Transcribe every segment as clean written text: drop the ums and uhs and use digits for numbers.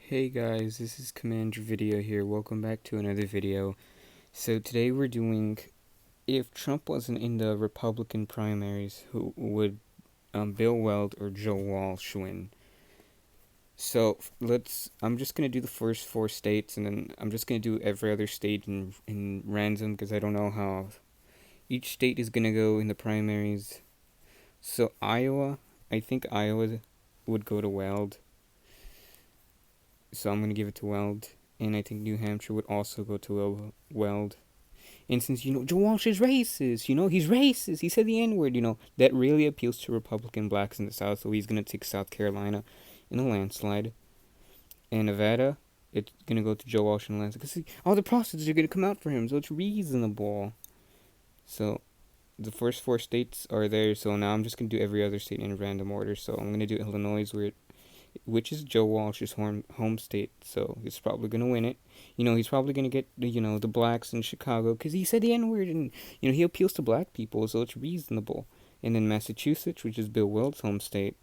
Hey guys, this is Commander Video here. Welcome back to another video. So today we're doing if Trump wasn't in the Republican primaries, who would Bill Weld or Joe Walsh win? So I'm just gonna do the first four states, and then I'm just gonna do every other state in random because I don't know how each state is gonna go in the primaries. So Iowa, I think Iowa would go to Weld. So I'm gonna give it to Weld, and I think New Hampshire would also go to Weld. And since Joe Walsh is racist, he's racist. He said the N word. That really appeals to Republican blacks in the South. So he's gonna take South Carolina in a landslide, and Nevada, it's gonna go to Joe Walsh in a landslide because all the prostitutes are gonna come out for him. So it's reasonable. So the first four states are there. So now I'm just gonna do every other state in random order. So I'm gonna do Illinois, which is Joe Walsh's home state, so he's probably gonna win it. He's probably gonna get the blacks in Chicago because he said the N word, and he appeals to black people, so it's reasonable. And then Massachusetts, which is Bill Weld's home state,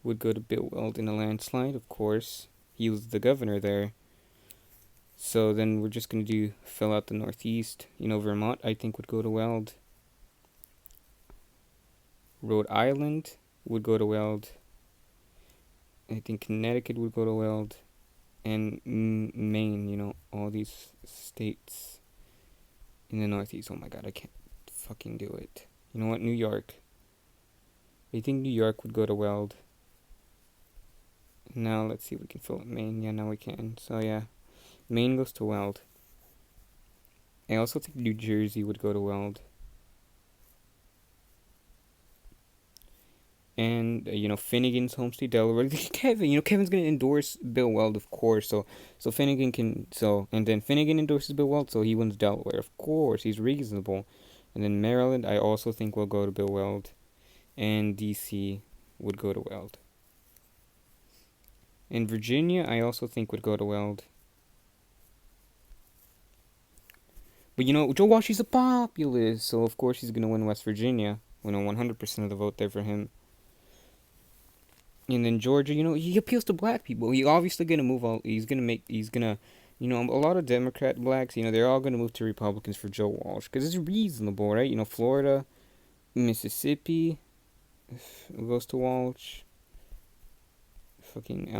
would go to Bill Weld in a landslide. Of course, he was the governor there. So then we're just gonna fill out the Northeast. Vermont, I think, would go to Weld. Rhode Island would go to Weld. I think Connecticut would go to Weld. And Maine, all these states in the Northeast. Oh my god, I can't fucking do it. You know what? New York. I think New York would go to Weld. Now let's see if we can fill up Maine. Yeah, now we can. So yeah, Maine goes to Weld. I also think New Jersey would go to Weld. And Finnegan's home state, Delaware. Kevin's gonna endorse Bill Weld, of course. So Finnegan can and then Finnegan endorses Bill Weld, so he wins Delaware, of course. He's reasonable. And then Maryland, I also think will go to Bill Weld, and DC would go to Weld. And Virginia, I also think would go to Weld. But Joe Walsh, he's a populist, so of course he's gonna win West Virginia. 100% of the vote there for him. And then Georgia, he appeals to black people. He's obviously gonna move all. He's gonna, a lot of Democrat blacks. They're all gonna move to Republicans for Joe Walsh because it's reasonable, right? Florida, Mississippi goes to Walsh. Fucking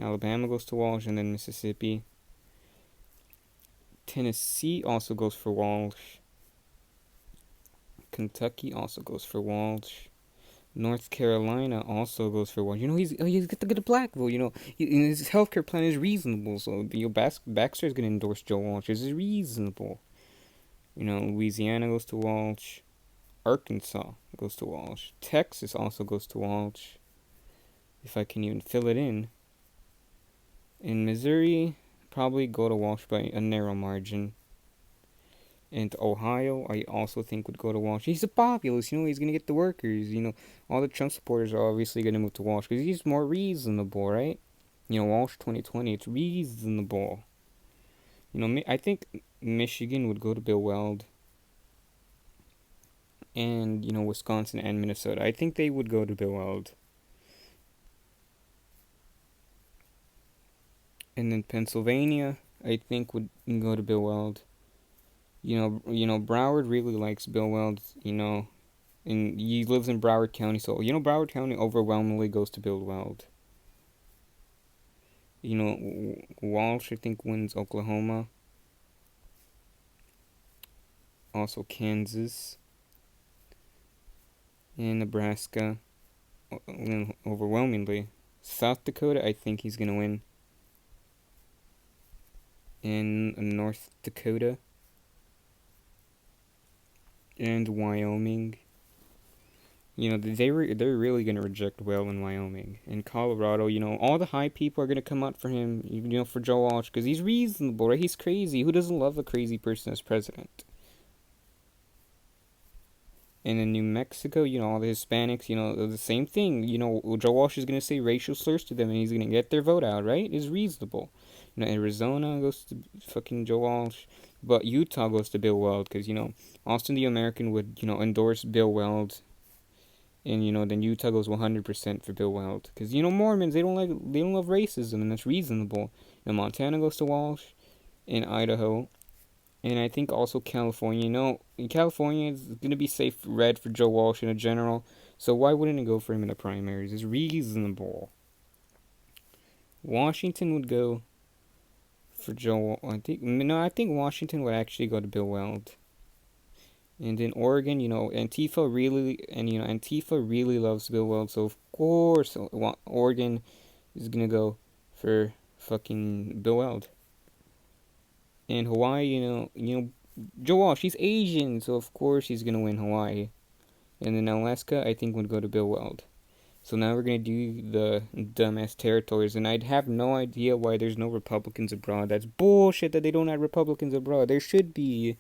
Alabama goes to Walsh, and then Mississippi. Tennessee also goes for Walsh. Kentucky also goes for Walsh. North Carolina also goes for Walsh. He's got to get a black vote. His healthcare plan is reasonable. So Baxter is going to endorse Joe Walsh. This is reasonable. Louisiana goes to Walsh. Arkansas goes to Walsh. Texas also goes to Walsh. If I can even fill it in. In Missouri, probably go to Walsh by a narrow margin. And Ohio, I also think would go to Walsh. He's a populist, he's going to get the workers. All the Trump supporters are obviously going to move to Walsh because he's more reasonable, right? Walsh 2020, it's reasonable. I think Michigan would go to Bill Weld. And, Wisconsin and Minnesota, I think they would go to Bill Weld. And then Pennsylvania, I think would go to Bill Weld. Broward really likes Bill Weld, and he lives in Broward County, so, Broward County overwhelmingly goes to Bill Weld. Walsh, I think, wins Oklahoma. Also Kansas. And Nebraska, overwhelmingly. South Dakota, I think he's going to win. In North Dakota. And Wyoming. They're really gonna reject Weld in Wyoming. In Colorado, all the high people are gonna come out for him, for Joe Walsh, because he's reasonable, right? He's crazy. Who doesn't love a crazy person as president? And in New Mexico, all the Hispanics, the same thing. Joe Walsh is gonna say racial slurs to them, and he's gonna get their vote out, right? It's reasonable. Arizona goes to fucking Joe Walsh. But Utah goes to Bill Weld because, Austin the American would, endorse Bill Weld. And then Utah goes 100% for Bill Weld, because Mormons, they don't love racism, and that's reasonable. And Montana goes to Walsh, and Idaho, and I think also California. California is gonna be safe red for Joe Walsh in a general, so why wouldn't it go for him in the primaries? It's reasonable. Washington would go for Joe. I think Washington would actually go to Bill Weld. And in Oregon, Antifa really loves Bill Weld, so of course Oregon is gonna go for fucking Bill Weld. And Hawaii, Joe Walsh, she's Asian, so of course he's gonna win Hawaii. And then Alaska, I think would go to Bill Weld. So now we're gonna do the dumbass territories, and I'd have no idea why there's no Republicans abroad. That's bullshit that they don't have Republicans abroad. There should be.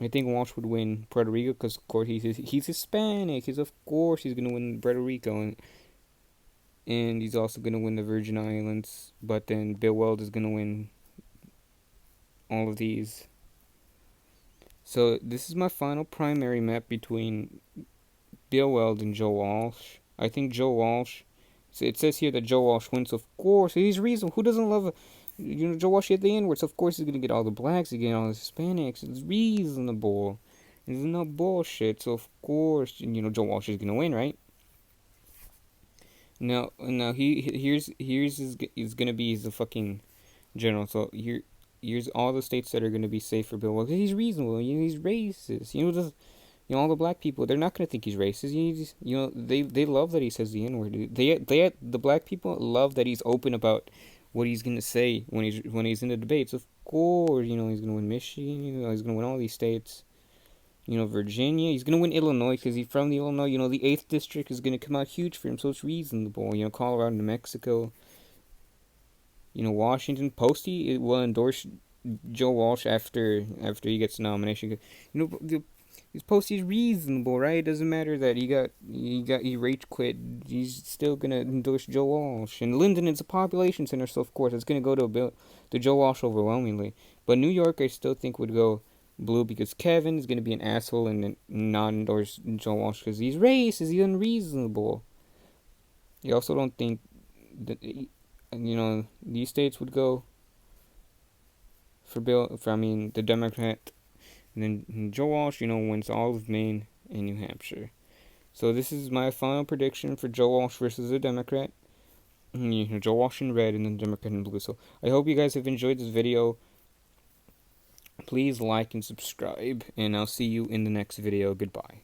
I think Walsh would win Puerto Rico because, of course, he's Hispanic. Of course he's gonna win Puerto Rico, and he's also gonna win the Virgin Islands. But then Bill Weld is gonna win all of these. So this is my final primary map between Bill Weld and Joe Walsh. I think Joe Walsh. So it says here that Joe Walsh wins. Of course, he's reasonable. Who doesn't love Joe Walsh at the N-words? Of course, he's gonna get all the blacks. He's getting all the Hispanics. It's reasonable. It's no bullshit. So of course, Joe Walsh is gonna win, right? Now here's is gonna be the fucking general. So here's all the states that are gonna be safe for Bill Weld. He's reasonable. He's racist. All the black people, they're not gonna think he's racist. They love that he says the N-word. The black people love that he's open about what he's gonna say when he's in the debates. Of course, he's gonna win Michigan. He's gonna win all these states. Virginia. He's gonna win Illinois because he's from the Illinois. The 8th district is gonna come out huge for him, so it's reasonable. Colorado, New Mexico. Washington. Posty will endorse Joe Walsh after he gets the nomination. His Posty is reasonable, right? It doesn't matter that he rage quit. He's still gonna endorse Joe Walsh. And Linden is a population center, so of course it's gonna go to Joe Walsh overwhelmingly. But New York, I still think would go blue because Kevin is gonna be an asshole and not endorse Joe Walsh because he's racist. He's unreasonable. I also don't think that these states would go for the Democrat. And then Joe Walsh, wins all of Maine and New Hampshire. So this is my final prediction for Joe Walsh versus the Democrat. Joe Walsh in red and then Democrat in blue. So I hope you guys have enjoyed this video. Please like and subscribe, and I'll see you in the next video. Goodbye.